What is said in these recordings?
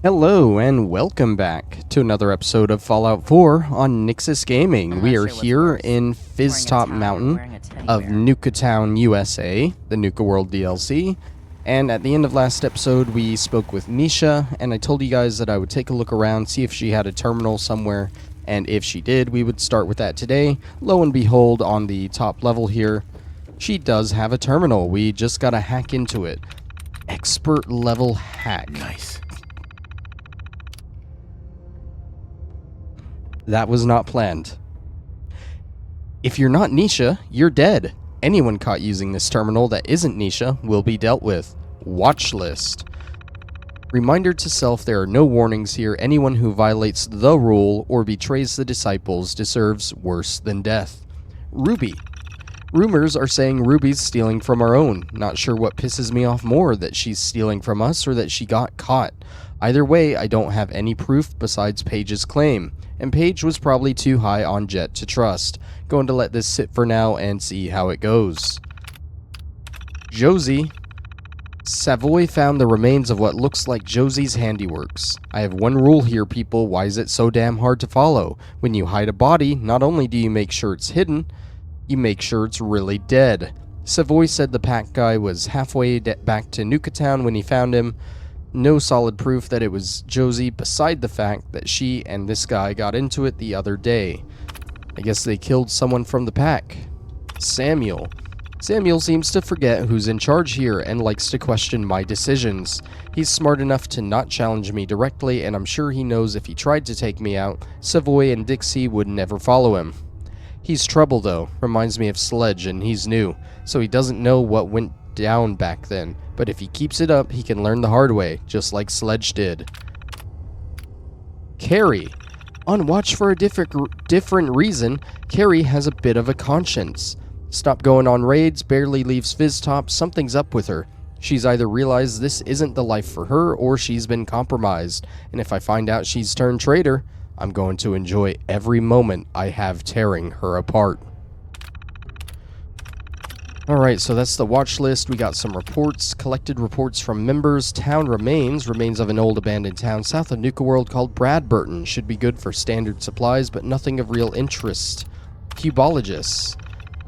Hello and welcome back to another episode of Fallout 4 on Nyxus Gaming. We are here in Fizztop Mountain of Nuka Town, USA, the Nuka World DLC. And at the end of last episode, we spoke with Nisha, and I told you guys that I would take a look around, see if she had a terminal somewhere, and if she did, we would start with that today. Lo and behold, on the top level here, she does have a terminal. We just gotta hack into it. Expert level hack. Nice. That was not planned. If you're not Nisha, you're dead. Anyone caught using this terminal that isn't Nisha will be dealt with. Watch list. Reminder to self, there are no warnings here. Anyone who violates the rule or betrays the disciples deserves worse than death. Ruby. Rumors are saying Ruby's stealing from our own. Not sure what pisses me off more, that she's stealing from us or that she got caught. Either way, I don't have any proof besides Paige's claim, and Paige was probably too high on Jet to trust. Going to let this sit for now and see how it goes. Josie. Savoy found the remains of what looks like Josie's handiworks. I have one rule here, people. Why is it so damn hard to follow? When you hide a body, not only do you make sure it's hidden, you make sure it's really dead. Savoy said the pack guy was halfway back to Nuka Town when he found him. No solid proof that it was Josie, beside the fact that she and this guy got into it the other day. I guess they killed someone from the pack. Samuel. Samuel seems to forget who's in charge here and likes to question my decisions. He's smart enough to not challenge me directly, and I'm sure he knows if he tried to take me out, Savoy and Dixie would never follow him. He's trouble though, reminds me of Sledge, and he's new, so he doesn't know what went down back then, but if he keeps it up, he can learn the hard way, just like Sledge did. Carrie. On watch for a different reason, Carrie has a bit of a conscience. Stopped going on raids, barely leaves Fizztop, something's up with her. She's either realized this isn't the life for her, or she's been compromised, and if I find out she's turned traitor, I'm going to enjoy every moment I have tearing her apart. Alright, so that's the watch list. We got some reports, collected reports from members. Town remains of an old abandoned town south of Nuka World called Bradburton. Should be good for standard supplies, but nothing of real interest. Cubologists.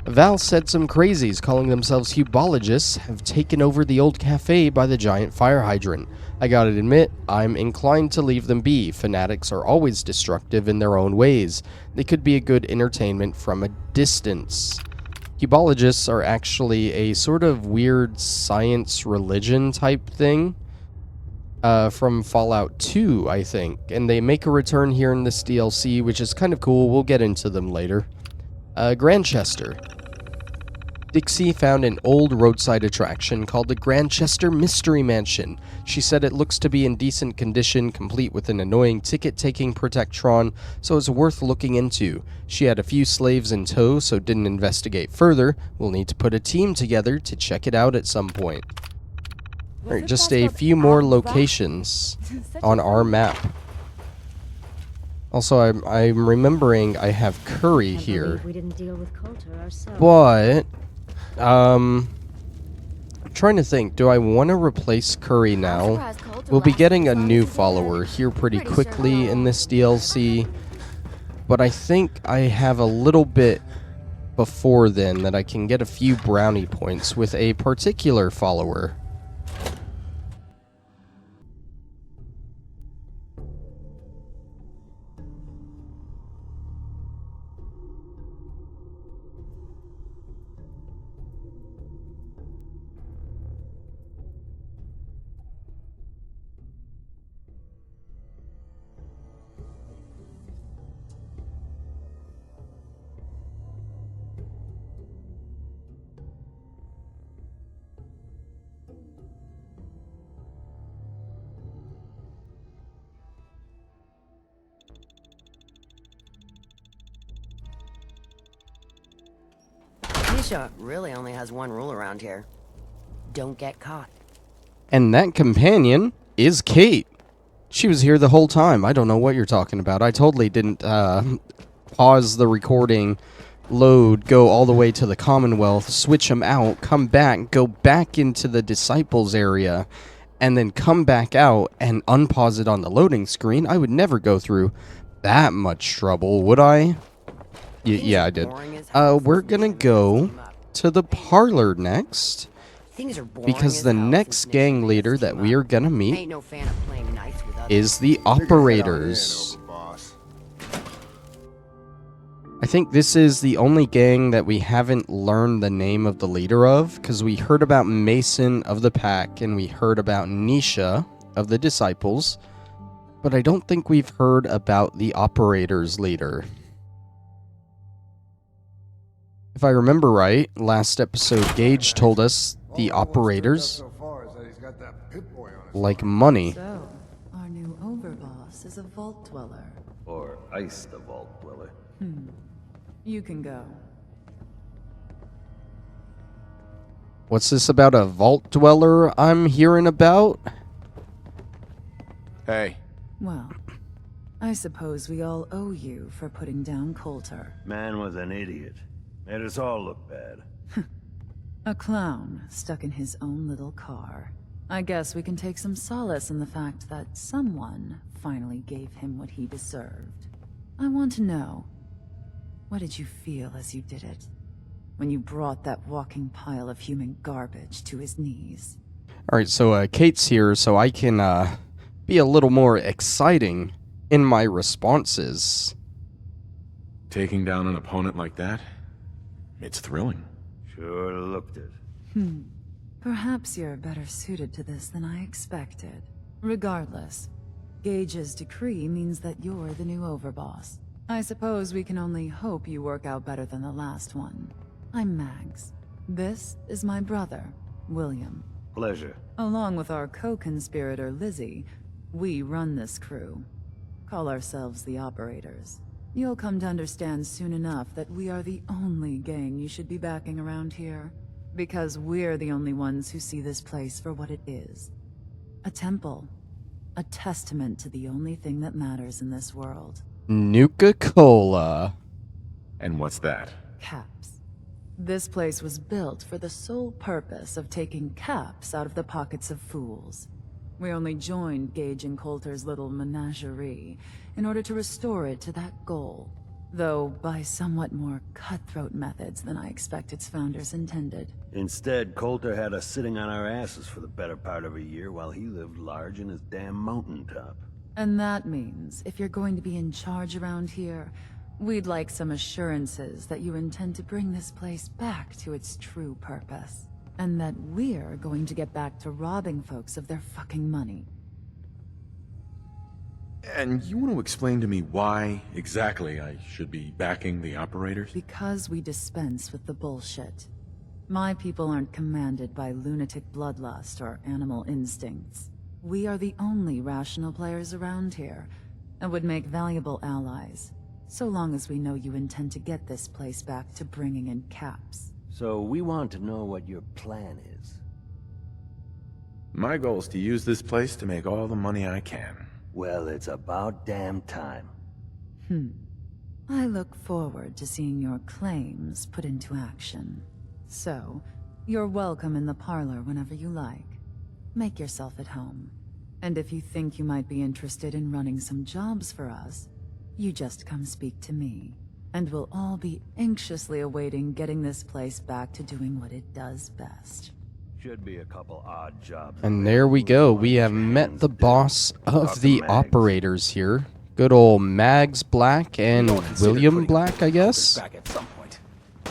Val said some crazies calling themselves Cubologists have taken over the old cafe by the giant fire hydrant. I gotta admit, I'm inclined to leave them be. Fanatics are always destructive in their own ways. They could be a good entertainment from a distance. Cubologists are actually a sort of weird science religion type thing from Fallout 2, I think. And they make a return here in this DLC, which is kind of cool. We'll get into them later. Grandchester. Dixie found an old roadside attraction called the Grandchester Mystery Mansion. She said it looks to be in decent condition, complete with an annoying ticket-taking protectron, so it's worth looking into. She had a few slaves in tow, so didn't investigate further. We'll need to put a team together to check it out at some point. Alright, just a few more locations on our map. Also, I'm remembering I have Curry here, but I'm trying to think, do I want to replace Curry now? We'll be getting a new follower here pretty quickly in this DLC, but I think I have a little bit before then that I can get a few brownie points with a particular follower. Nisha really only has one rule around here. Don't get caught. And that companion is Kate. She was here the whole time. I don't know what you're talking about. I totally didn't pause the recording, load, go all the way to the Commonwealth, switch them out, come back, go back into the Disciples area, and then come back out and unpause it on the loading screen, I would never go through that much trouble, would I? Yeah, I did. We're gonna go to the parlor next, because the next gang leader that we are gonna meet is the operators. I think this is the only gang that we haven't learned the name of the leader of, because we heard about Mason of the Pack and we heard about Nisha of the Disciples, but I don't think we've heard about the operators leader. If I remember right, last episode Gage told us the operators like money. So, our new overboss is a vault dweller. Or iced the vault dweller. You can go. What's this about a vault dweller I'm hearing about? Hey. Well, I suppose we all owe you for putting down Coulter. Man was an idiot. Made us all look bad. A clown stuck in his own little car. I guess we can take some solace in the fact that someone finally gave him what he deserved. I want to know, what did you feel as you did it? When you brought that walking pile of human garbage to his knees? Alright, so Kate's here, so I can be a little more exciting in my responses. Taking down an opponent like that? It's thrilling. Sure looked it. Perhaps you're better suited to this than I expected. Regardless, Gage's decree means that you're the new overboss. I suppose we can only hope you work out better than the last one. I'm Mags. This is my brother, William. Pleasure. Along with our co-conspirator, Lizzie, we run this crew. Call ourselves the Operators. You'll come to understand soon enough that we are the only gang you should be backing around here. Because we're the only ones who see this place for what it is. A temple. A testament to the only thing that matters in this world. Nuka Cola. And what's that? Caps. This place was built for the sole purpose of taking caps out of the pockets of fools. We only joined Gage and Coulter's little menagerie in order to restore it to that goal, though by somewhat more cutthroat methods than I expect its founders intended. Instead, Coulter had us sitting on our asses for the better part of a year while he lived large in his damn mountaintop. And that means, if you're going to be in charge around here, we'd like some assurances that you intend to bring this place back to its true purpose. And that we're going to get back to robbing folks of their fucking money. And you want to explain to me why exactly I should be backing the operators? Because we dispense with the bullshit. My people aren't commanded by lunatic bloodlust or animal instincts. We are the only rational players around here, and would make valuable allies, so long as we know you intend to get this place back to bringing in caps. So we want to know what your plan is. My goal is to use this place to make all the money I can. Well, it's about damn time. I look forward to seeing your claims put into action. So, you're welcome in the parlor whenever you like. Make yourself at home. And if you think you might be interested in running some jobs for us, you just come speak to me. And we'll all be anxiously awaiting getting this place back to doing what it does best. Should be a couple odd jobs. And there we go. We have met the boss of the operators here. Good old Mags Black and William Black, I guess.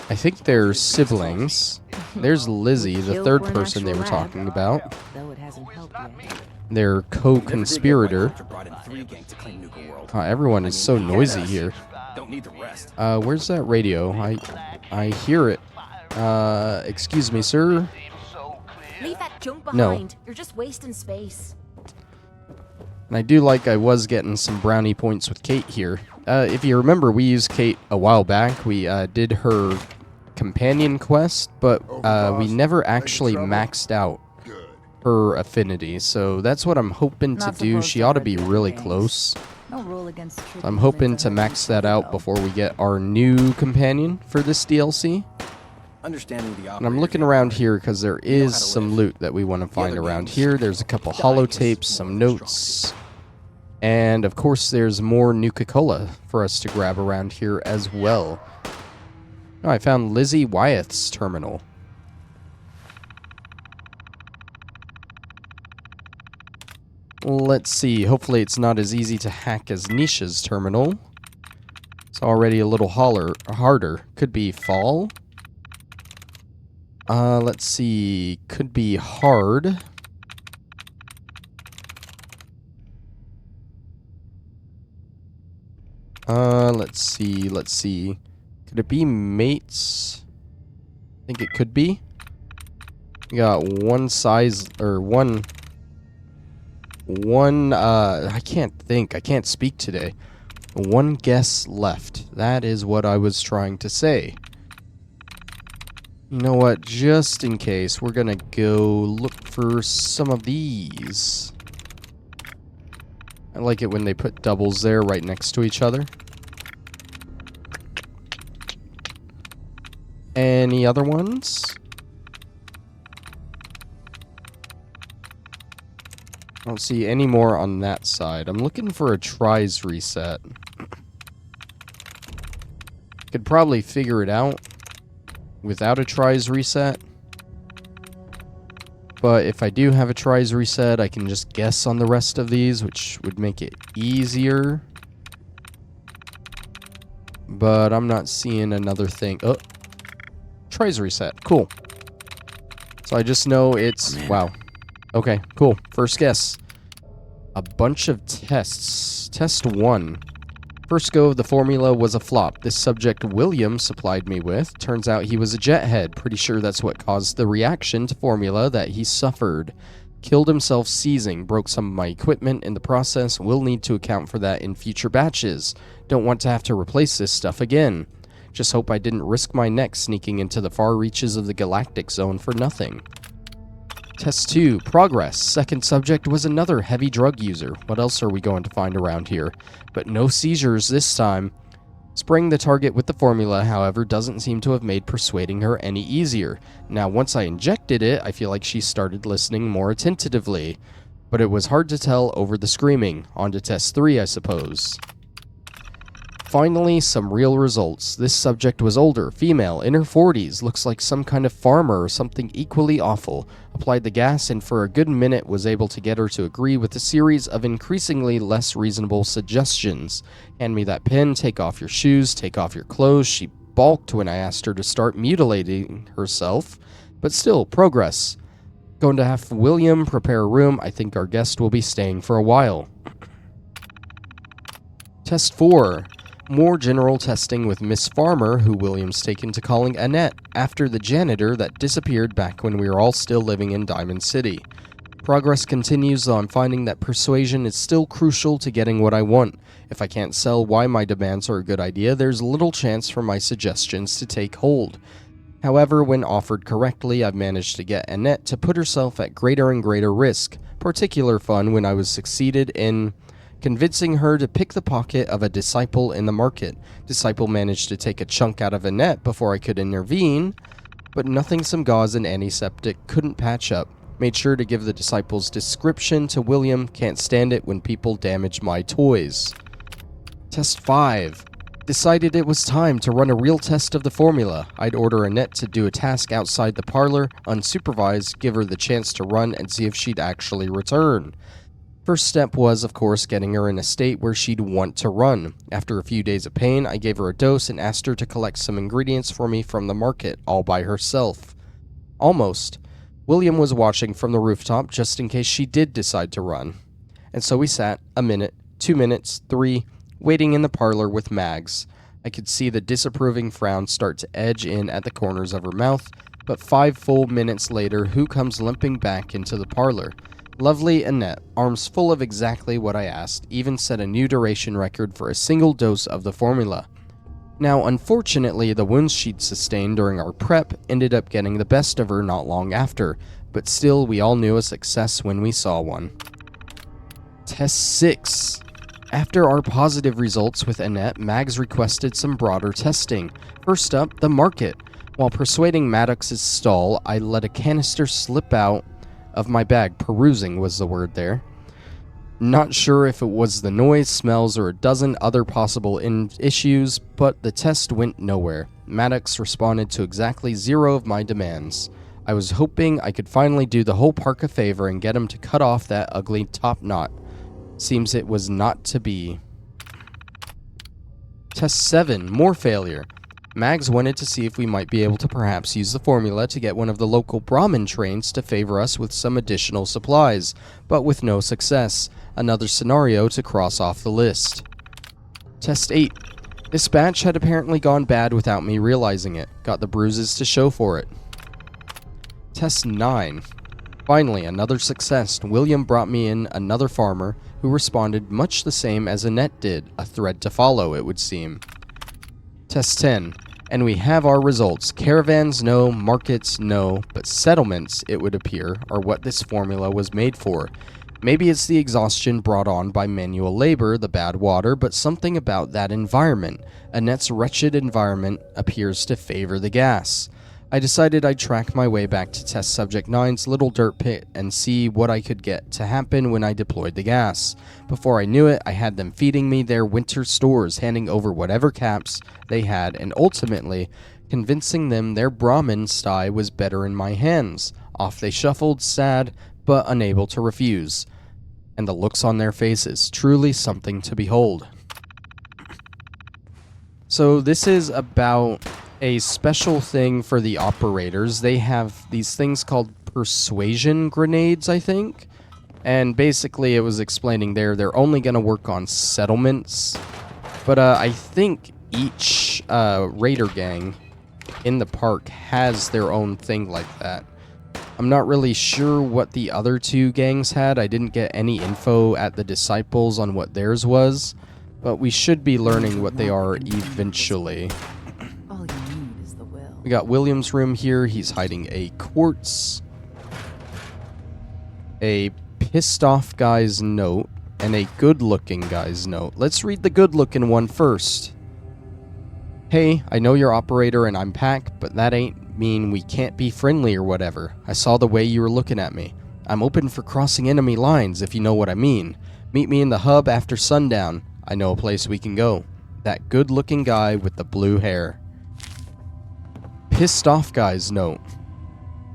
I think they're siblings. There's Lizzie, the third person they were talking about. Though it hasn't helped yet. Their co-conspirator. Everyone is so noisy here. Where's that radio? I hear it. Excuse me, sir. Leave that junk No. behind. You're just wasting space. And I do like I was getting some brownie points with Kate here. If you remember, we used Kate a while back. We did her companion quest, but we never actually maxed out her affinity. So that's what I'm hoping to do. She ought to be really close. No rule against I'm hoping to max that out before we get our new companion for this DLC. Understanding the And I'm looking around here because there is some loot that we want to find around here. There's a couple holotapes, some notes, and of course there's more Nuka-Cola for us to grab around here as well. Oh, I found Lizzie Wyeth's terminal. Let's see. Hopefully it's not as easy to hack as Nisha's terminal. It's already a little harder. Could be fall. Let's see. Could be hard. Let's see. Could it be mates? I think it could be. We got one size, or one, I can't speak today. One guess left. That is what I was trying to say. You know what? Just in case, we're gonna go look for some of these. I like it when they put doubles there right next to each other. Any other ones? I don't see any more on that side. I'm looking for a tries reset. Could probably figure it out without a tries reset. But if I do have a tries reset, I can just guess on the rest of these, which would make it easier. But I'm not seeing another thing. Oh, tries reset. Cool. So I just know it's... Wow. Okay, cool. First guess. A bunch of tests. Test 1. First go of the formula was a flop. This subject William supplied me with. Turns out he was a jethead. Pretty sure that's what caused the reaction to formula that he suffered. Killed himself seizing. Broke some of my equipment in the process. Will need to account for that in future batches. Don't want to have to replace this stuff again. Just hope I didn't risk my neck sneaking into the far reaches of the galactic zone for nothing. Test 2. Progress. Second subject was another heavy drug user. What else are we going to find around here? But no seizures this time. Spraying the target with the formula, however, doesn't seem to have made persuading her any easier. Now, once I injected it, I feel like she started listening more attentively. But it was hard to tell over the screaming. On to test 3, I suppose. Finally, some real results. This subject was older, female, in her 40s, looks like some kind of farmer or something equally awful. Applied the gas and for a good minute was able to get her to agree with a series of increasingly less reasonable suggestions. Hand me that pen, take off your shoes, take off your clothes. She balked when I asked her to start mutilating herself, but still, progress. Going to have William prepare a room. I think our guest will be staying for a while. Test 4. More general testing with Miss Farmer, who William's taken to calling Annette, after the janitor that disappeared back when we were all still living in Diamond City. Progress continues, though I'm finding that persuasion is still crucial to getting what I want. If I can't sell why my demands are a good idea, there's little chance for my suggestions to take hold. However, when offered correctly, I've managed to get Annette to put herself at greater and greater risk. Particular fun when I was succeeded in convincing her to pick the pocket of a disciple in the market. Disciple managed to take a chunk out of Annette before I could intervene, but nothing some gauze and antiseptic couldn't patch up. Made sure to give the disciple's description to William. Can't stand it when people damage my toys. Test 5. Decided it was time to run a real test of the formula. I'd order Annette to do a task outside the parlor, unsupervised, give her the chance to run and see if she'd actually return. First step was, of course, getting her in a state where she'd want to run. After a few days of pain, I gave her a dose and asked her to collect some ingredients for me from the market, all by herself. Almost. William was watching from the rooftop just in case she did decide to run. And so we sat, a minute, 2 minutes, 3, waiting in the parlor with Mags. I could see the disapproving frown start to edge in at the corners of her mouth, but 5 full minutes later, who comes limping back into the parlor? Lovely Annette, arms full of exactly what I asked, even set a new duration record for a single dose of the formula. Now, unfortunately, the wounds she'd sustained during our prep ended up getting the best of her not long after, but still, we all knew a success when we saw one. Test 6. After our positive results with Annette, Mags requested some broader testing. First up, the market. While persuading Maddox's stall, I let a canister slip out of my bag. Perusing was the word there. Not sure if it was the noise, smells, or a dozen other possible issues, but the test went nowhere. Maddox responded to exactly 0 of my demands. I was hoping I could finally do the whole park a favor and get him to cut off that ugly top knot. Seems it was not to be. Test 7, more failure. Mags wanted to see if we might be able to perhaps use the formula to get one of the local Brahmin trains to favor us with some additional supplies, but with no success. Another scenario to cross off the list. Test 8. This batch had apparently gone bad without me realizing it. Got the bruises to show for it. Test 9. Finally, another success. William brought me in another farmer who responded much the same as Annette did. A thread to follow, it would seem. Test 10. And we have our results. Caravans, no. Markets, no. But settlements, it would appear, are what this formula was made for. Maybe it's the exhaustion brought on by manual labor, the bad water, but something about that environment. Annette's wretched environment appears to favor the gas. I decided I'd track my way back to Test Subject 9's little dirt pit and see what I could get to happen when I deployed the gas. Before I knew it, I had them feeding me their winter stores, handing over whatever caps they had, and ultimately convincing them their Brahmin sty was better in my hands. Off they shuffled, sad, but unable to refuse. And the looks on their faces, truly something to behold. So this is about a special thing for the operators. They have these things called persuasion grenades, I think. And basically it was explaining they're only going to work on settlements. But I think each raider gang in the park has their own thing like that. I'm not really sure what the other two gangs had. I didn't get any info at the Disciples on what theirs was, but we should be learning what they are eventually. All you need is the will. We got William's room here. He's hiding a quartz, a pissed off guy's note, and a good looking guy's note. Let's read the good looking one first. Hey, I know you're operator and I'm Pac, but that ain't mean we can't be friendly or whatever. I saw the way you were looking at me. I'm open for crossing enemy lines, if you know what I mean. Meet me in the hub after sundown. I know a place we can go. That good-looking guy with the blue hair. Pissed off guy's note.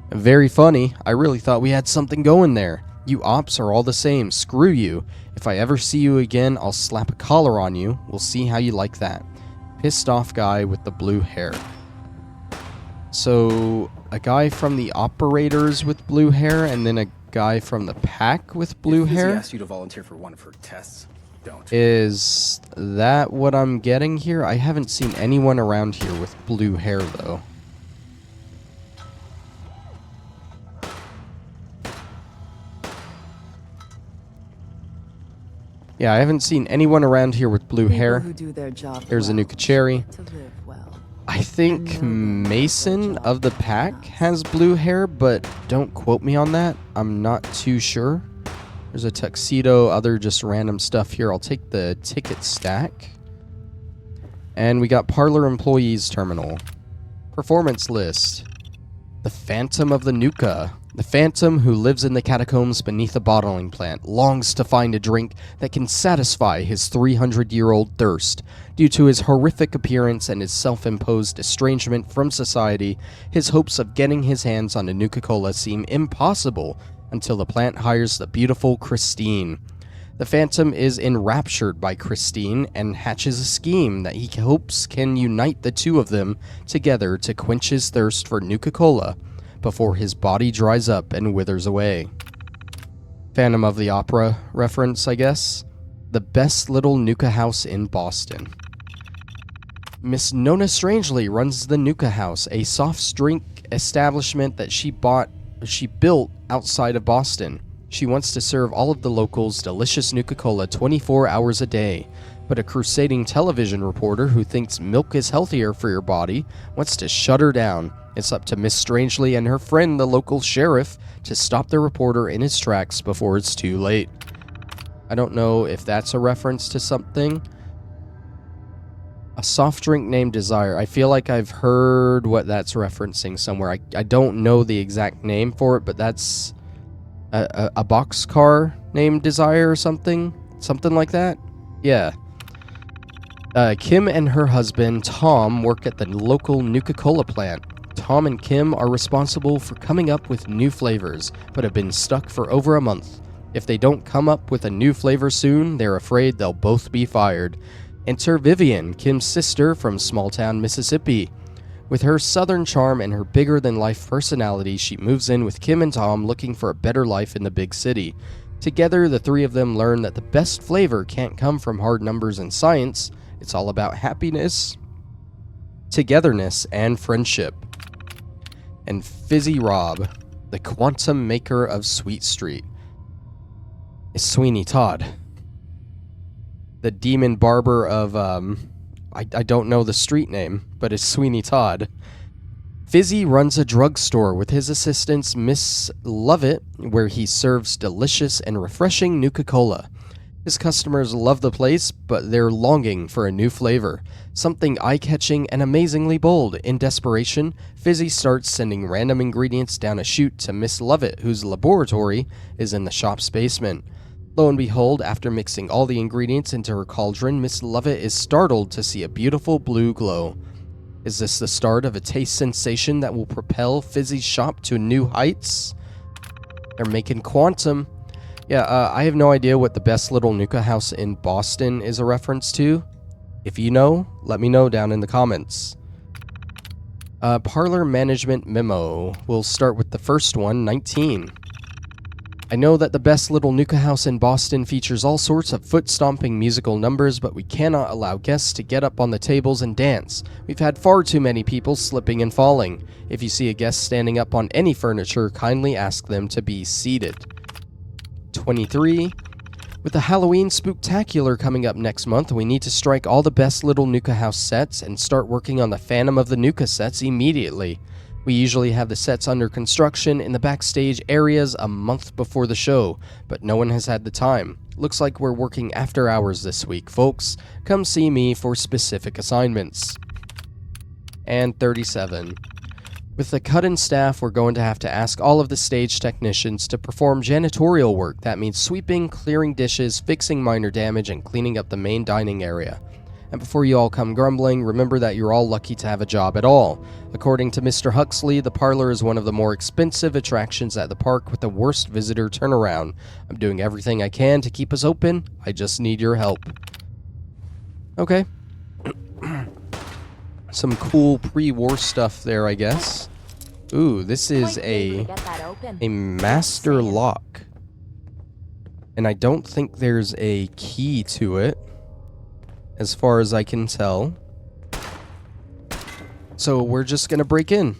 Very funny. I really thought we had something going there. You ops are all the same. Screw you. If I ever see you again, I'll slap a collar on you. We'll see how you like that. Pissed off guy with the blue hair. So, a guy from the operators with blue hair, and then a guy from the pack with blue hair? Asked you to volunteer for one of her tests. Don't. Is that what I'm getting here? I haven't seen anyone around here with blue hair, though. Yeah, I haven't seen anyone around here with blue hair. Who do their job There's a well Nuka Cherry. to live well. I think Mason of the pack has blue hair, but don't quote me on that. I'm not too sure. There's a tuxedo, other just random stuff here. I'll take the ticket stack. And we got Parlor Employees Terminal. Performance list. The Phantom of the Nuka. The Phantom, who lives in the catacombs beneath a bottling plant, longs to find a drink that can satisfy his 300-year-old thirst. Due to his horrific appearance and his self-imposed estrangement from society, his hopes of getting his hands on a Nuka-Cola seem impossible until the plant hires the beautiful Christine. The Phantom is enraptured by Christine and hatches a scheme that he hopes can unite the two of them together to quench his thirst for Nuka-Cola before his body dries up and withers away. Phantom of the Opera reference, I guess. The best little Nuka house in Boston. Miss Nona Strangely runs the Nuka House, a soft drink establishment that she built outside of Boston. She wants to serve all of the locals delicious Nuka-Cola 24 hours a day. But a crusading television reporter who thinks milk is healthier for your body wants to shut her down. It's up to Miss Strangely and her friend, the local sheriff, to stop the reporter in his tracks before it's too late. I don't know if that's a reference to something. A soft drink named Desire. I feel like I've heard what that's referencing somewhere. I don't know the exact name for it, but that's a boxcar named Desire or something. Something like that. Yeah. Kim and her husband, Tom, work at the local Nuka Cola plant. Tom and Kim are responsible for coming up with new flavors, but have been stuck for over a month. If they don't come up with a new flavor soon, they're afraid they'll both be fired. Enter Vivian, Kim's sister from small-town Mississippi. With her southern charm and her bigger-than-life personality, she moves in with Kim and Tom looking for a better life in the big city. Together, the three of them learn that the best flavor can't come from hard numbers and science. It's all about happiness, togetherness, and friendship. And Fizzy Rob, the quantum maker of Sweet Street, is Sweeney Todd. The demon barber of, I don't know the street name, but it's Sweeney Todd. Fizzy runs a drugstore with his assistants Miss Lovett, where he serves delicious and refreshing Nuka Cola. His customers love the place, but they're longing for a new flavor. Something eye-catching and amazingly bold. In desperation, Fizzy starts sending random ingredients down a chute to Miss Lovett, whose laboratory is in the shop's basement. Lo and behold, after mixing all the ingredients into her cauldron, Miss Lovett is startled to see a beautiful blue glow. Is this the start of a taste sensation that will propel Fizzy's shop to new heights? They're making quantum. Yeah, I have no idea what the best little Nuka house in Boston is a reference to. If you know, let me know down in the comments. Parlor management memo. We'll start with the first one, 19. I know that the best little Nuka house in Boston features all sorts of foot-stomping musical numbers, but we cannot allow guests to get up on the tables and dance. We've had far too many people slipping and falling. If you see a guest standing up on any furniture, kindly ask them to be seated. 23. With the Halloween Spooktacular coming up next month, we need to strike all the best little Nuka house sets and start working on the Phantom of the Nuka sets immediately. We usually have the sets under construction in the backstage areas a month before the show, but no one has had the time. Looks like we're working after hours this week, folks. Come see me for specific assignments. And 37. With the cut in staff, we're going to have to ask all of the stage technicians to perform janitorial work. That means sweeping, clearing dishes, fixing minor damage, and cleaning up the main dining area. And before you all come grumbling, remember that you're all lucky to have a job at all. According to Mr. Huxley, the parlor is one of the more expensive attractions at the park with the worst visitor turnaround. I'm doing everything I can to keep us open. I just need your help. Okay. Some cool pre-war stuff there, I guess. Ooh, this is a master lock. And I don't think there's a key to it, as far as I can tell. So we're just gonna break in.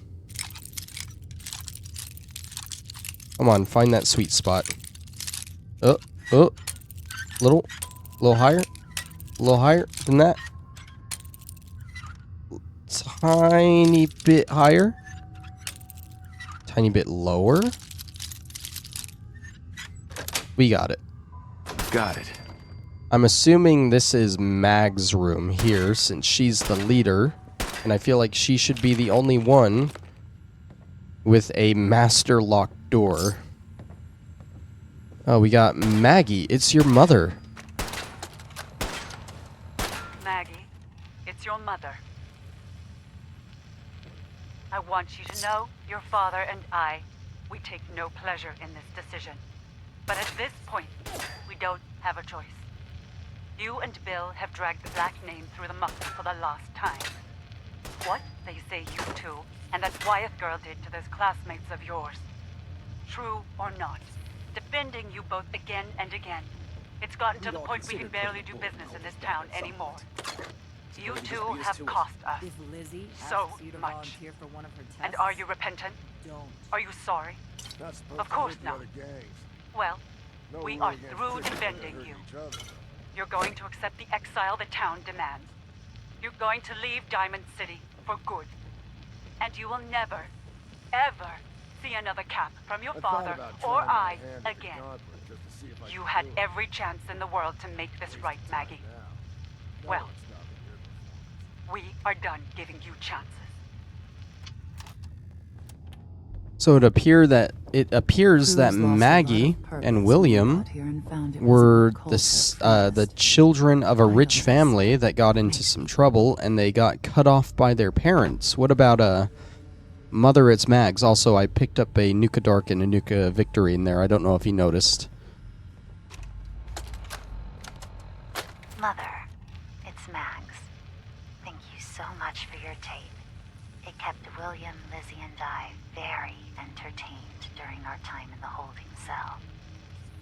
Come on, find that sweet spot. Oh, little higher, a little higher than that. Tiny bit higher, tiny bit lower. We got it. Got it. I'm assuming this is Mag's room here, since she's the leader, and I feel like she should be the only one with a master lock door. Oh, we got Maggie. It's your mother. Maggie, it's your mother. I want you to know your father and we take no pleasure in this decision. But at this point, we don't have a choice. You and Bill have dragged the black name through the muck for the last time. What they say you two and that Wyeth girl did to those classmates of yours. True or not, defending you both again and again. It's gotten to the point we can barely do business in this town anymore. You two have cost us so much. And are you repentant? Are you sorry? Of course not. Well, we are through defending you. You're going to accept the exile the town demands. You're going to leave Diamond City for good. And you will never, ever see another cap from your father or I again. You had every chance in the world to make this right, Maggie. Well, We are done giving you chances. So it appears that Cruz lost a lot of Maggie purpose and when we William got here and found it was were about the culture children of a I rich don't family understand. that got into some trouble, and they got cut off by their parents. What about Mother? It's Mags. Also, I picked up a Nuka Dark and a Nuka Victory in there. I don't know if you noticed. Mother, it's Mags. Thank you so much for your tape. It kept William, Lizzie, and I very entertained during our time in the holding cell.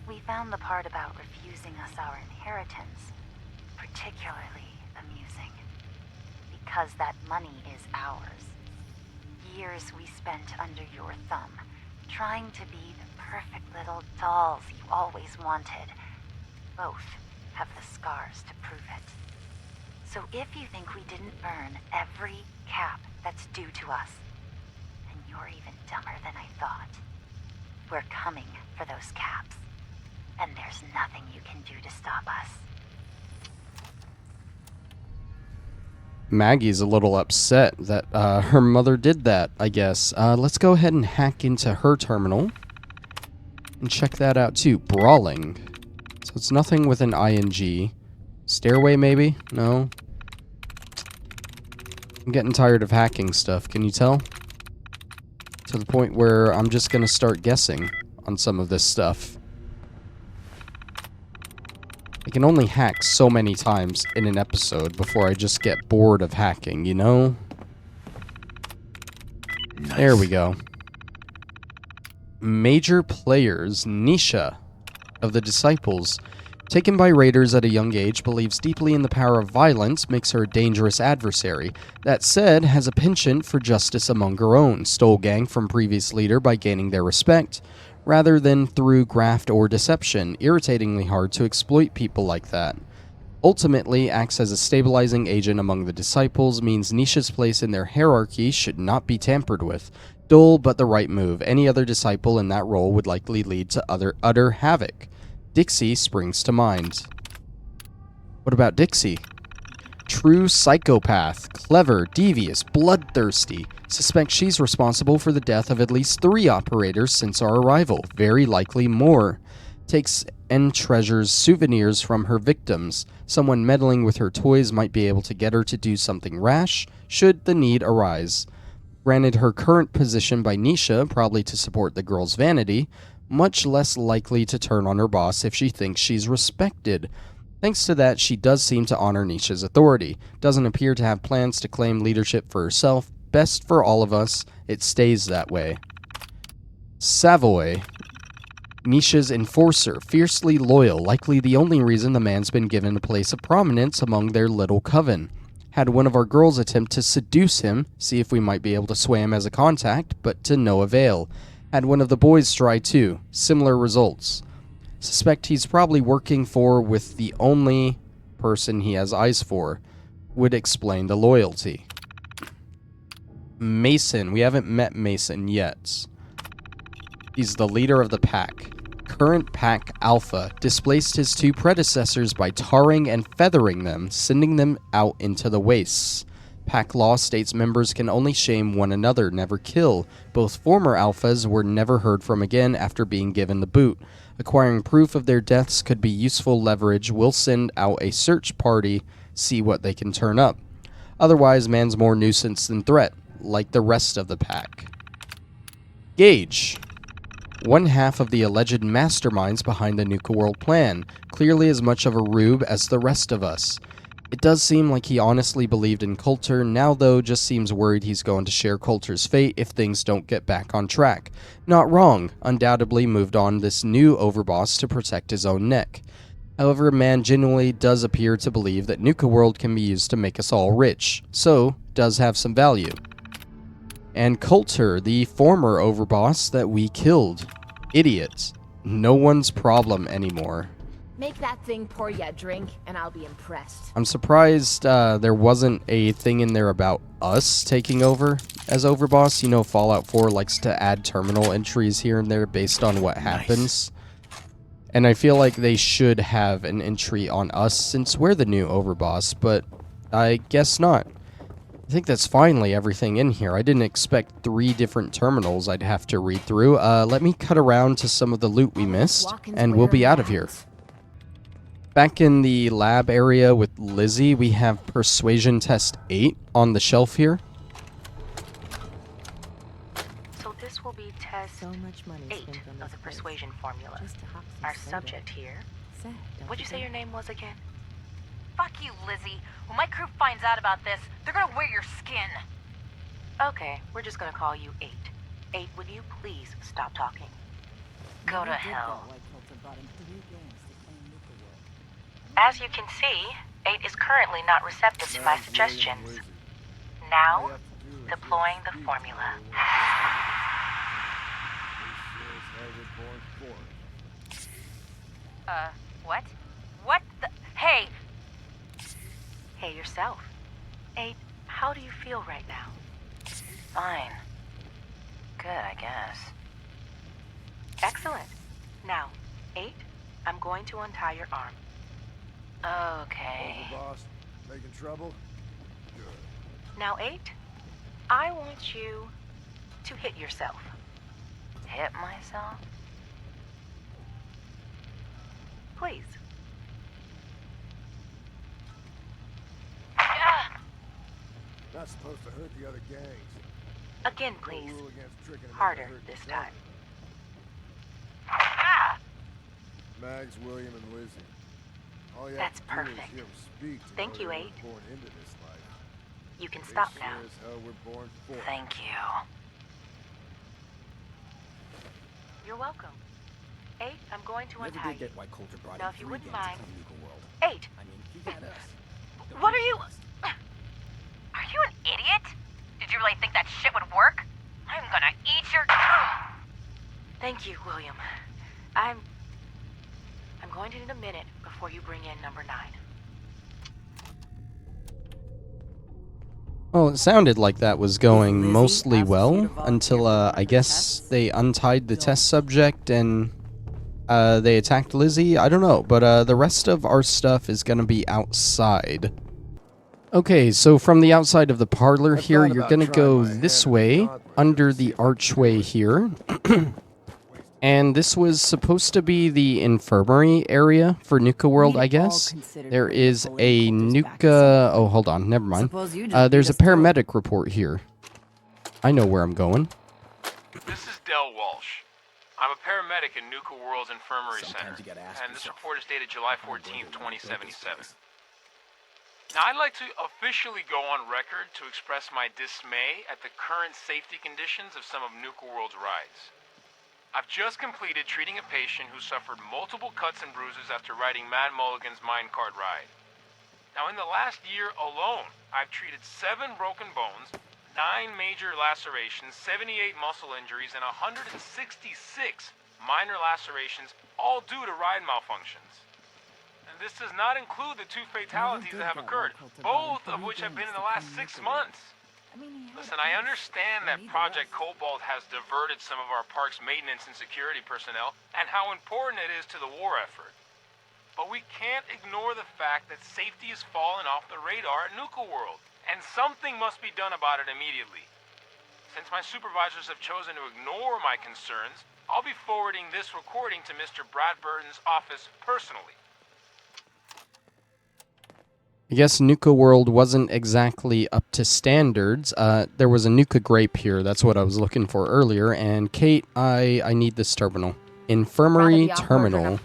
We found the part about refusing us our inheritance particularly amusing. Because that money is ours. Years we spent under your thumb, trying to be the perfect little dolls you always wanted. Both have the scars to prove it. So if you think we didn't earn every cap that's due to us, then you're even dumber than I thought. We're coming for those caps, and there's nothing you can do to stop us. Maggie's a little upset that her mother did that, I guess. Let's go ahead and hack into her terminal and check that out too. Brawling. So it's nothing with an ing. Stairway, maybe? No. I'm getting tired of hacking stuff, can you tell? To the point where I'm just gonna start guessing on some of this stuff. I can only hack so many times in an episode before I just get bored of hacking, you know? Nice. There we go. Major players. Nisha of the Disciples, taken by raiders at a young age, believes deeply in the power of violence, makes her a dangerous adversary. That said, has a penchant for justice among her own, stole gang from previous leader by gaining their respect, rather than through graft or deception, irritatingly hard to exploit people like that. Ultimately, acts as a stabilizing agent among the Disciples, means Nisha's place in their hierarchy should not be tampered with. Dull, but the right move. Any other disciple in that role would likely lead to utter havoc. Dixie springs to mind. What about Dixie? True psychopath, clever, devious, bloodthirsty. Suspect she's responsible for the death of at least 3 operators since our arrival, very likely more. Takes and treasures souvenirs from her victims. Someone meddling with her toys might be able to get her to do something rash, should the need arise. Granted her current position by Nisha, probably to support the girl's vanity, much less likely to turn on her boss if she thinks she's respected. Thanks to that, she does seem to honor Nisha's authority. Doesn't appear to have plans to claim leadership for herself. Best for all of us, it stays that way. Savoy. Nisha's enforcer, fiercely loyal, likely the only reason the man's been given a place of prominence among their little coven. Had one of our girls attempt to seduce him, see if we might be able to sway him as a contact, but to no avail. Had one of the boys try too, similar results. Suspect he's probably working with the only person he has eyes for. Would explain the loyalty. Mason, we haven't met Mason yet. He's the leader of the pack. Current pack alpha displaced his 2 predecessors by tarring and feathering them, sending them out into the wastes. Pack law states members can only shame one another, never kill. Both former alphas were never heard from again after being given the boot. Acquiring proof of their deaths could be useful leverage. We'll send out a search party, see what they can turn up. Otherwise, man's more nuisance than threat, like the rest of the pack. Gage. One half of the alleged masterminds behind the Nuka World plan, clearly as much of a rube as the rest of us. It does seem like he honestly believed in Coulter, now though just seems worried he's going to share Coulter's fate if things don't get back on track. Not wrong, undoubtedly moved on this new overboss to protect his own neck. However, man genuinely does appear to believe that Nuka World can be used to make us all rich, so does have some value. And Coulter, the former overboss that we killed. Idiot. No one's problem anymore. Make that thing pour you a drink, and I'll be impressed. I'm surprised there wasn't a thing in there about us taking over as overboss. You know, Fallout 4 likes to add terminal entries here and there based on what happens. And I feel like they should have an entry on us since we're the new overboss, but I guess not. I think that's finally everything in here. I didn't expect 3 different terminals I'd have to read through. Let me cut around to some of the loot we missed, and we'll be out of here. Back in the lab area with Lizzie, we have Persuasion Test 8 on the shelf here. So this will be test 8 of the persuasion formula. Our subject here. What'd you say your name was again? Fuck you, Lizzie. When my crew finds out about this, they're gonna wear your skin. Okay, we're just gonna call you 8. 8, would you please stop talking? Go to hell. As you can see, 8 is currently not receptive to my suggestions. Now, deploying the formula. What? What the? Hey! Hey yourself. 8, how do you feel right now? Fine. Good, I guess. Excellent. Now, 8, I'm going to untie your arm. Okay. Boss, making trouble? Good. Now, 8, I want you to hit yourself. Hit myself? Please. Not supposed to hurt the other gangs. Again, please. No rule against tricking them Harder into hurting this each time. other. Mags, William, and Lizzie. All you That's have to do is perfect. hear them speak to Thank know you, they 8. weren't born into this life. You can They stop sure now. as hell were born for it. Thank you. You're welcome. 8, I'm going to You ever untie did you. get why Coulter brought Now, in if you 3 wouldn't gangs mind. to come to Nuka World? 8, I mean, he got us. What are you? Are you an idiot? Did you really think that shit would work? I'm gonna eat your. thank you, William. I'm going to need a minute before you bring in number 9. Well, it sounded like that was going Lizzie mostly asks you well to volunteer until, for one of I her guess tests? they untied the test subject and they attacked Lizzie. I don't know, but the rest of our stuff is going to be outside. Okay, so from the outside of the parlor I here, thought you're about going to trying go my this hand at way, the gauntlet under to see the if I could archway do it. here. And this was supposed to be the infirmary area for Nuka World, We'd I all guess. considered There putting is Napoleon a Coulter's back Nuka... aside. Oh, hold on, never mind. Suppose you just There's a beat us to it. paramedic report here. I know where I'm going. This is Del Walsh. I'm a paramedic in Nuka World's Infirmary Sometimes Center, you gotta ask and this yourself, report is dated July "How am I going 14th, to run this 2077. place?" Now, I'd like to officially go on record to express my dismay at the current safety conditions of some of Nuka World's rides. I've just completed treating a patient who suffered multiple cuts and bruises after riding Mad Mulligan's minecart ride. Now, in the last year alone, I've treated 7 broken bones, 9 major lacerations, 78 muscle injuries, and 166 minor lacerations, all due to ride malfunctions. And this does not include the 2 fatalities that have occurred, both of which have been in the last 6 months. Listen, I understand that Project Cobalt has diverted some of our park's maintenance and security personnel, and how important it is to the war effort. But we can't ignore the fact that safety has fallen off the radar at Nuka World, and something must be done about it immediately. Since my supervisors have chosen to ignore my concerns, I'll be forwarding this recording to Mr. Bradburton's office personally. I guess Nuka World wasn't exactly up to standards. There was a Nuka grape here. That's what I was looking for earlier. And Kate, I need this terminal. Infirmary terminal.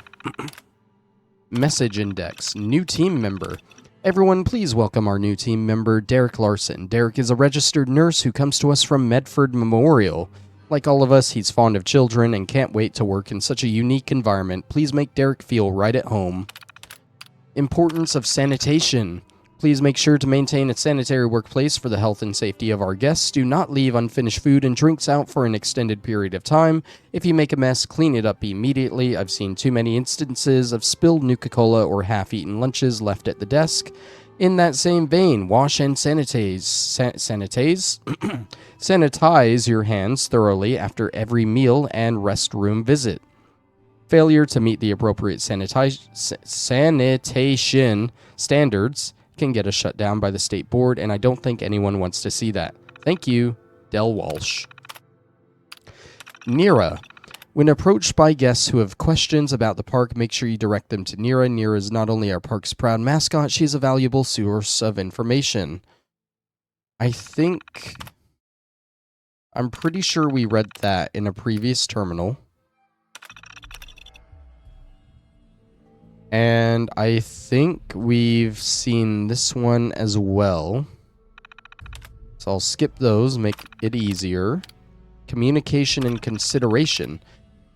Message index. New team member. Everyone, please welcome our new team member, Derek Larson. Derek is a registered nurse who comes to us from Medford Memorial. Like all of us, he's fond of children and can't wait to work in such a unique environment. Please make Derek feel right at home. Importance of sanitation. Please make sure to maintain a sanitary workplace for the health and safety of our guests. Do not leave unfinished food and drinks out for an extended period of time. If you make a mess, clean it up immediately. I've seen too many instances of spilled Nuka-Cola or half-eaten lunches left at the desk. In that same vein, wash and sanitize your hands thoroughly after every meal and restroom visit. Failure to meet the appropriate sanitation standards can get us shut down by the state board, and I don't think anyone wants to see that. Thank you, Del Walsh. Nira. When approached by guests who have questions about the park, make sure you direct them to Nira. Nira is not only our park's proud mascot, she's a valuable source of information. I'm pretty sure we read that in a previous terminal. And I think we've seen this one as well. So I'll skip those, make it easier. Communication and consideration.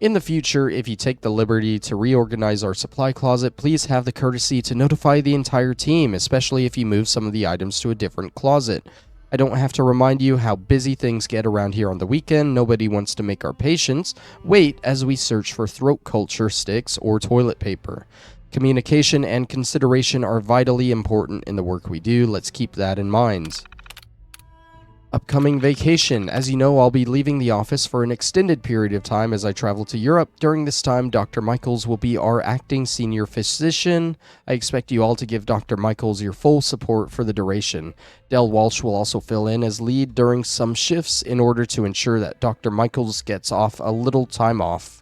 In the future, if you take the liberty to reorganize our supply closet, please have the courtesy to notify the entire team, especially if you move some of the items to a different closet. I don't have to remind you how busy things get around here on the weekend. Nobody wants to make our patients wait as we search for throat culture sticks or toilet paper. Communication and consideration are vitally important in the work we do. Let's keep that in mind. Upcoming vacation. As you know, I'll be leaving the office for an extended period of time as I travel to Europe. During this time, Dr. Michaels will be our acting senior physician. I expect you all to give Dr. Michaels your full support for the duration. Del Walsh will also fill in as lead during some shifts in order to ensure that Dr. Michaels gets a little time off.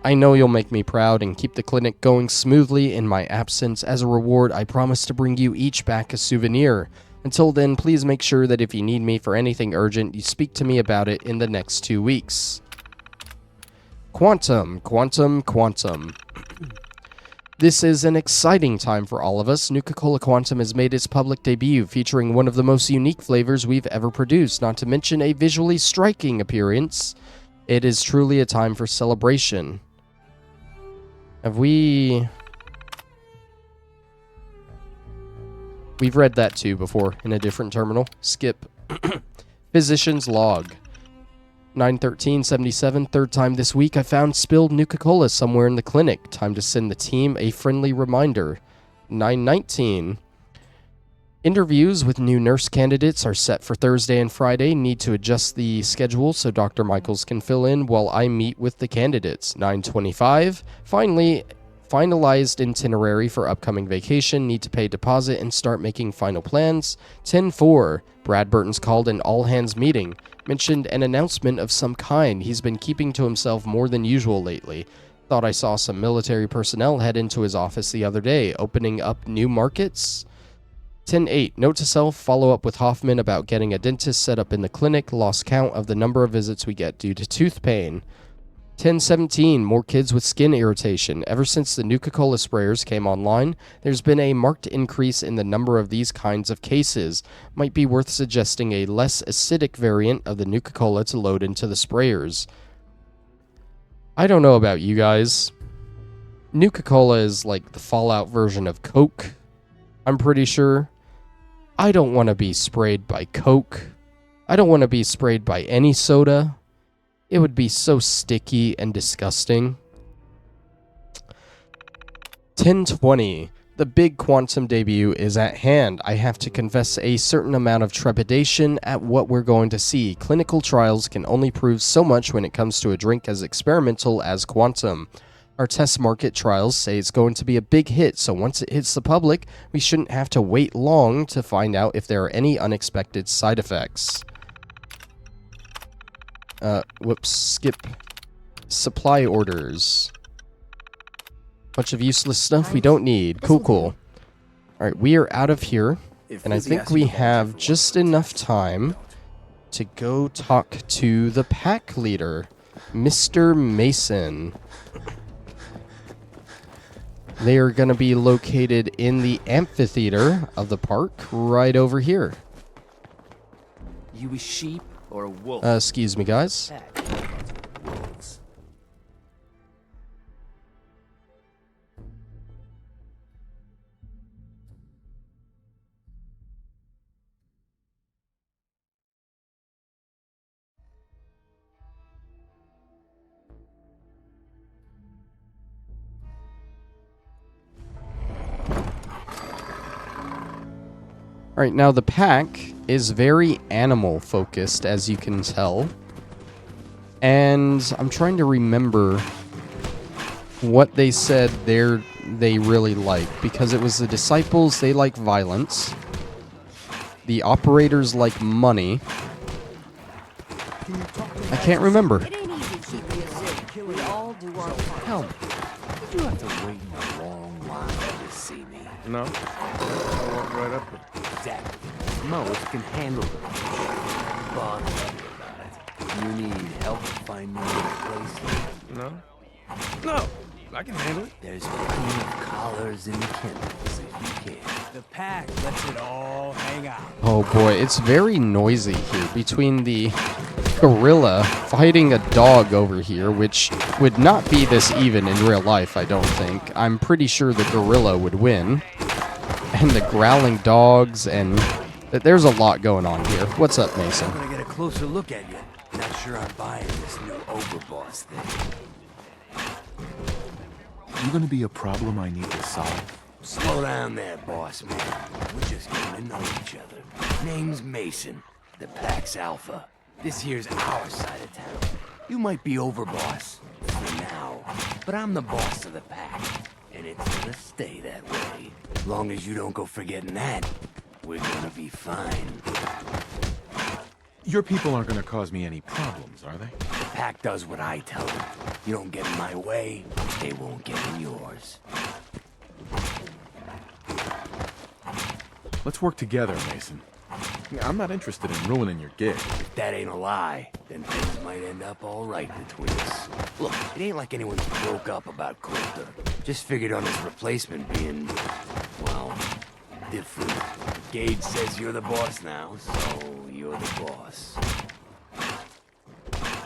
I know you'll make me proud and keep the clinic going smoothly in my absence. As a reward, I promise to bring you each back a souvenir. Until then, please make sure that if you need me for anything urgent, you speak to me about it in the next 2 weeks. Quantum. This is an exciting time for all of us. Nuka-Cola Quantum has made its public debut, featuring one of the most unique flavors we've ever produced, not to mention a visually striking appearance. It is truly a time for celebration. We've read that too before in a different terminal. Skip. Physician's log. 9/13/77, third time this week, I found spilled Nuka-Cola somewhere in the clinic. Time to send the team a friendly reminder. 9/19. Interviews with new nurse candidates are set for Thursday and Friday. Need to adjust the schedule so Dr. Michaels can fill in while I meet with the candidates. 9/25. Finally, finalized itinerary for upcoming vacation. Need to pay deposit and start making final plans. 10/4. Brad Burton's called an all-hands meeting. Mentioned an announcement of some kind. He's been keeping to himself more than usual lately. Thought I saw some military personnel head into his office the other day, opening up new markets. 10/8. Note to self, follow up with Hoffman about getting a dentist set up in the clinic. Lost count of the number of visits we get due to tooth pain. 10/17. More kids with skin irritation. Ever since the Nuka-Cola sprayers came online, there's been a marked increase in the number of these kinds of cases. Might be worth suggesting a less acidic variant of the Nuka-Cola to load into the sprayers. I don't know about you guys. Nuka-Cola is like the Fallout version of Coke, I'm pretty sure. I don't want to be sprayed by Coke. I don't want to be sprayed by any soda. It would be so sticky and disgusting. 10/20. The big Quantum debut is at hand. I have to confess a certain amount of trepidation at what we're going to see. Clinical trials can only prove so much when it comes to a drink as experimental as Quantum. Our test market trials say it's going to be a big hit, so once it hits the public, we shouldn't have to wait long to find out if there are any unexpected side effects. Skip. Supply orders. Bunch of useless stuff we don't need. Cool. Alright, we are out of here. And I think we have just enough time to go talk to the pack leader, Mr. Mason. They are going to be located in the amphitheater of the park right over here. You a sheep or a wolf? Excuse me, guys. Alright, now the pack is very animal focused, as you can tell. And I'm trying to remember what they said their they really like, because it was the disciples, they like violence. The operators like money. I can't remember. It ain't easy keeping you safe. We all do our part. Tell me, did you have to wait in a long line to see me? No. I walked right up there. Exactly. Most can handle it. But you need help finding a place? No. No. I can handle it. There's plenty of collars and kennels if you can. The pack lets it all hang out. Oh boy, it's very noisy here between the gorilla fighting a dog over here, which would not be this even in real life, I don't think. I'm pretty sure the gorilla would win. And the growling dogs, and there's a lot going on here. What's up, Mason? I'm gonna get a closer look at you. Not sure I'm buying this new overboss thing. You gonna be a problem I need to solve? Slow down there, boss man. We're just getting to know each other. Name's Mason, the Pack's Alpha. This here's our side of town. You might be overboss for now, but I'm the boss of the Pack, and it's gonna stay that way. Long as you don't go forgetting that, we're gonna be fine. Your people aren't gonna cause me any problems, are they? The Pack does what I tell them. You don't get in my way, they won't get in yours. Let's work together, Mason. I'm not interested in ruining your gig. If that ain't a lie, then things might end up all right between us. Look, it ain't like anyone's broke up about Coulter. Just figured on his replacement being, well, different. Gage says you're the boss now, so you're the boss.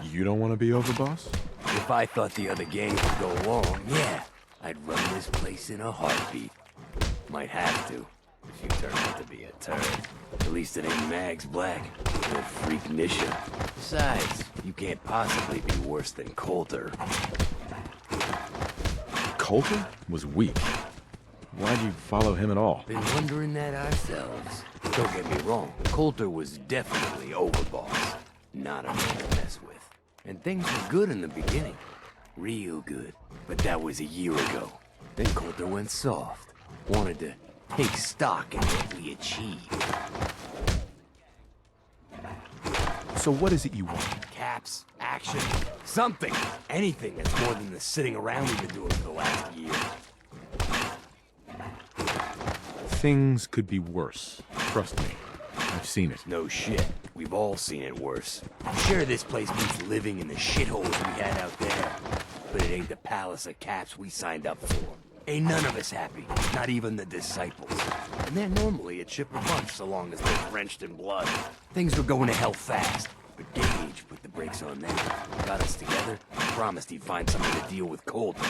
You don't want to be overboss? If I thought the other gang could go along, yeah, I'd run this place in a heartbeat. Might have to, if you turn out to be a turd. At least it ain't Mags Black or Freak Nisha. Besides, you can't possibly be worse than Coulter. Coulter was weak. Why'd you follow him at all? Been wondering that ourselves. Don't get me wrong, Coulter was definitely overboss. Not a man to mess with. And things were good in the beginning. Real good. But that was a year ago. Then Coulter went soft. Wanted to take stock in what we achieved. So what is it you want? Caps, action, something. Anything that's more than the sitting around we've been doing for the last year. Things could be worse. Trust me. I've seen it. No shit. We've all seen it worse. Sure, this place beats living in the shitholes we had out there. But it ain't the palace of caps we signed up for. Ain't none of us happy. Not even the disciples. And they're normally a chipper bunch so long as they're drenched in blood. Things were going to hell fast. But Gage put the brakes on that. Got us together. Promised he'd find something to deal with Coulter.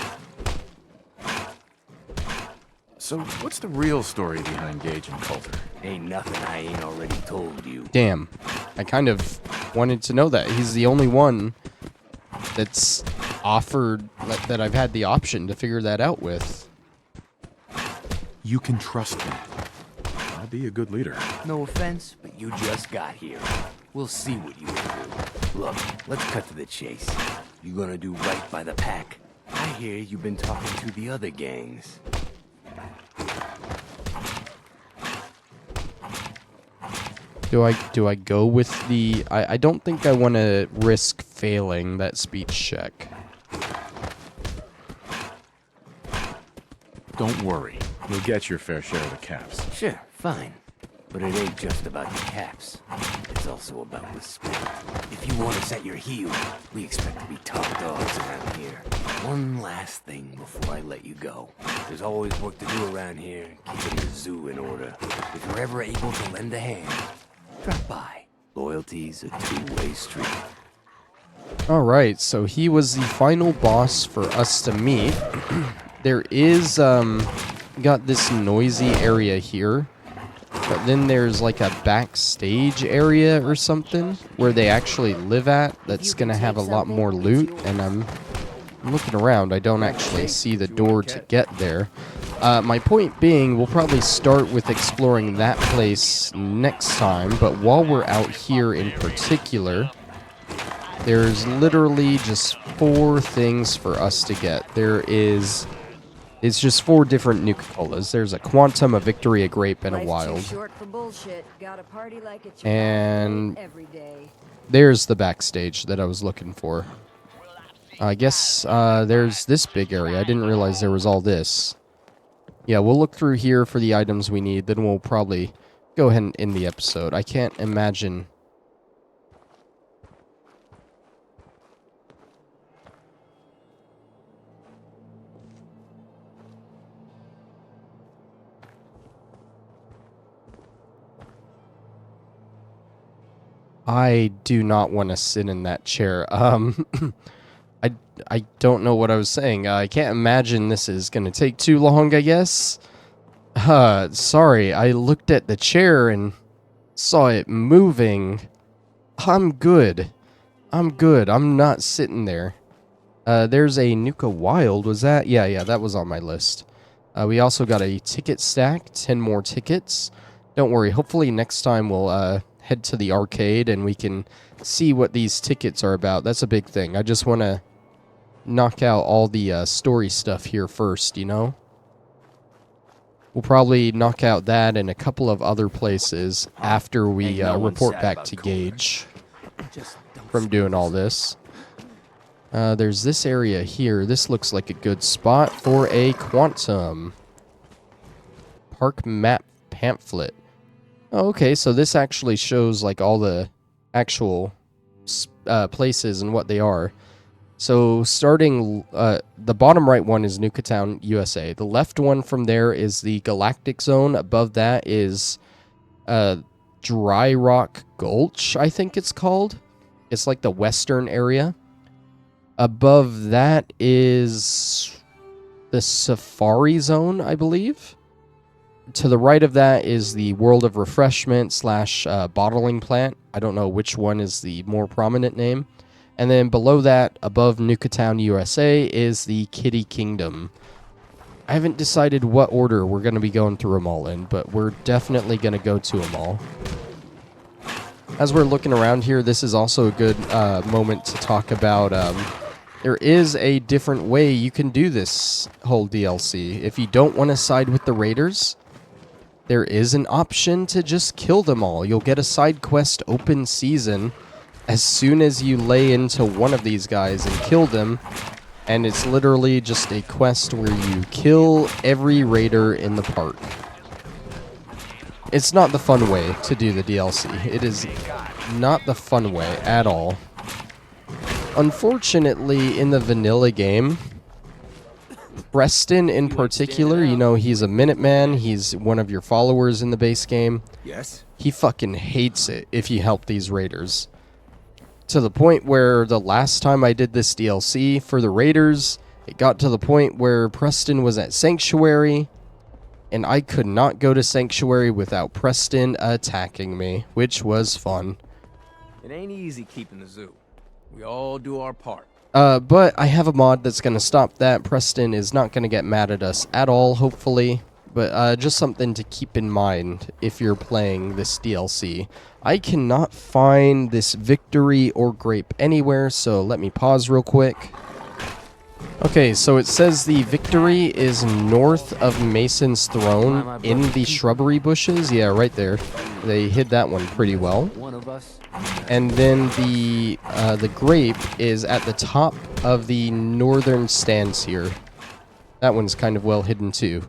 So what's the real story behind Gage and Coulter? Ain't nothing I ain't already told you. Damn. I kind of wanted to know that. He's the only one that's offered, that I've had the option to figure that out with. You can trust me. I'll be a good leader. No offense, but you just got here. We'll see what you can do. Look, let's cut to the chase. You gonna do right by the Pack? I hear you've been talking to the other gangs. Do I go with the... I don't think I want to risk failing that speech check. Don't worry. You'll get your fair share of the caps. Sure, fine. But it ain't just about the caps. It's also about respect. If you want us at your heel, we expect to be top dogs around here. One last thing before I let you go. There's always work to do around here, keeping the zoo in order. If you're ever able to lend a hand, drop by. Loyalty's a two-way street. Alright, so he was the final boss for us to meet. There is, got this noisy area here. But then there's like a backstage area or something where they actually live at that's gonna have a lot more loot, and I'm looking around. I don't actually see the door to get there. My point being, we'll probably start with exploring that place next time, but while we're out here in particular, there's literally just 4 things for us to get. There is It's just 4 different Nuka-Colas. There's a Quantum, a Victory, a Grape, and a Life's Wild. too short for bullshit. Gotta party like it's your And birthday every day. there's the backstage that I was looking for. I guess there's this big area. I didn't realize there was all this. Yeah, we'll look through here for the items we need. Then we'll probably go ahead and end the episode. I can't imagine... I do not want to sit in that chair. I don't know what I was saying. I can't imagine this is going to take too long, I guess. Sorry, I looked at the chair and saw it moving. I'm good. I'm not sitting there. There's a Nuka Wild. Was that? Yeah, that was on my list. We also got a ticket stack, 10 more tickets. Don't worry, hopefully next time we'll head to the arcade and we can see what these tickets are about. That's a big thing. I just want to knock out all the story stuff here first, you know? We'll probably knock out that and a couple of other places after we report back to Gage from doing all this. There's this area here. This looks like a good spot for a Quantum. Park map pamphlet. Oh, okay, so this actually shows like all the actual places and what they are. So starting, the bottom right one is Nuka Town, USA. The left one from there is the Galactic Zone. Above that is Dry Rock Gulch, I think it's called. It's like the western area. Above that is the Safari Zone, I believe. To the right of that is the World of Refreshment / bottling plant. I don't know which one is the more prominent name. And then below that, above Nuka Town, USA, is the Kitty Kingdom. I haven't decided what order we're going to be going through them all in, but we're definitely going to go to them all. As we're looking around here, this is also a good moment to talk about... there is a different way you can do this whole DLC. If you don't want to side with the raiders, there is an option to just kill them all. You'll get a side quest open season as soon as you lay into one of these guys and kill them, and it's literally just a quest where you kill every raider in the park. It's not the fun way to do the DLC. It is not the fun way at all. Unfortunately, in the vanilla game, Preston in particular, you know, he's a Minuteman, he's one of your followers in the base game. Yes? He fucking hates it if you help these raiders. To the point where the last time I did this DLC for the raiders, it got to the point where Preston was at Sanctuary, and I could not go to Sanctuary without Preston attacking me, which was fun. It ain't easy keeping the zoo. We all do our part. But I have a mod that's going to stop that. Preston is not going to get mad at us at all, hopefully. But just something to keep in mind if you're playing this DLC. I cannot find this Victory or Grape anywhere, so let me pause real quick. Okay, so it says the Victory is north of Mason's Throne in the shrubbery bushes. Yeah, right there. They hid that one pretty well. One of us. And then the Grape is at the top of the northern stands here. That one's kind of well hidden too.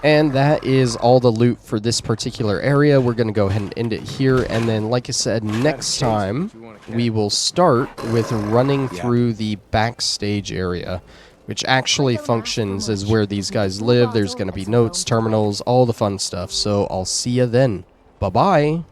And that is all the loot for this particular area. We're going to go ahead and end it here. And then, like I said, next time we will start with running through the backstage area, which actually functions as where these guys live. There's going to be notes, terminals, all the fun stuff. So I'll see you then. Bye-bye.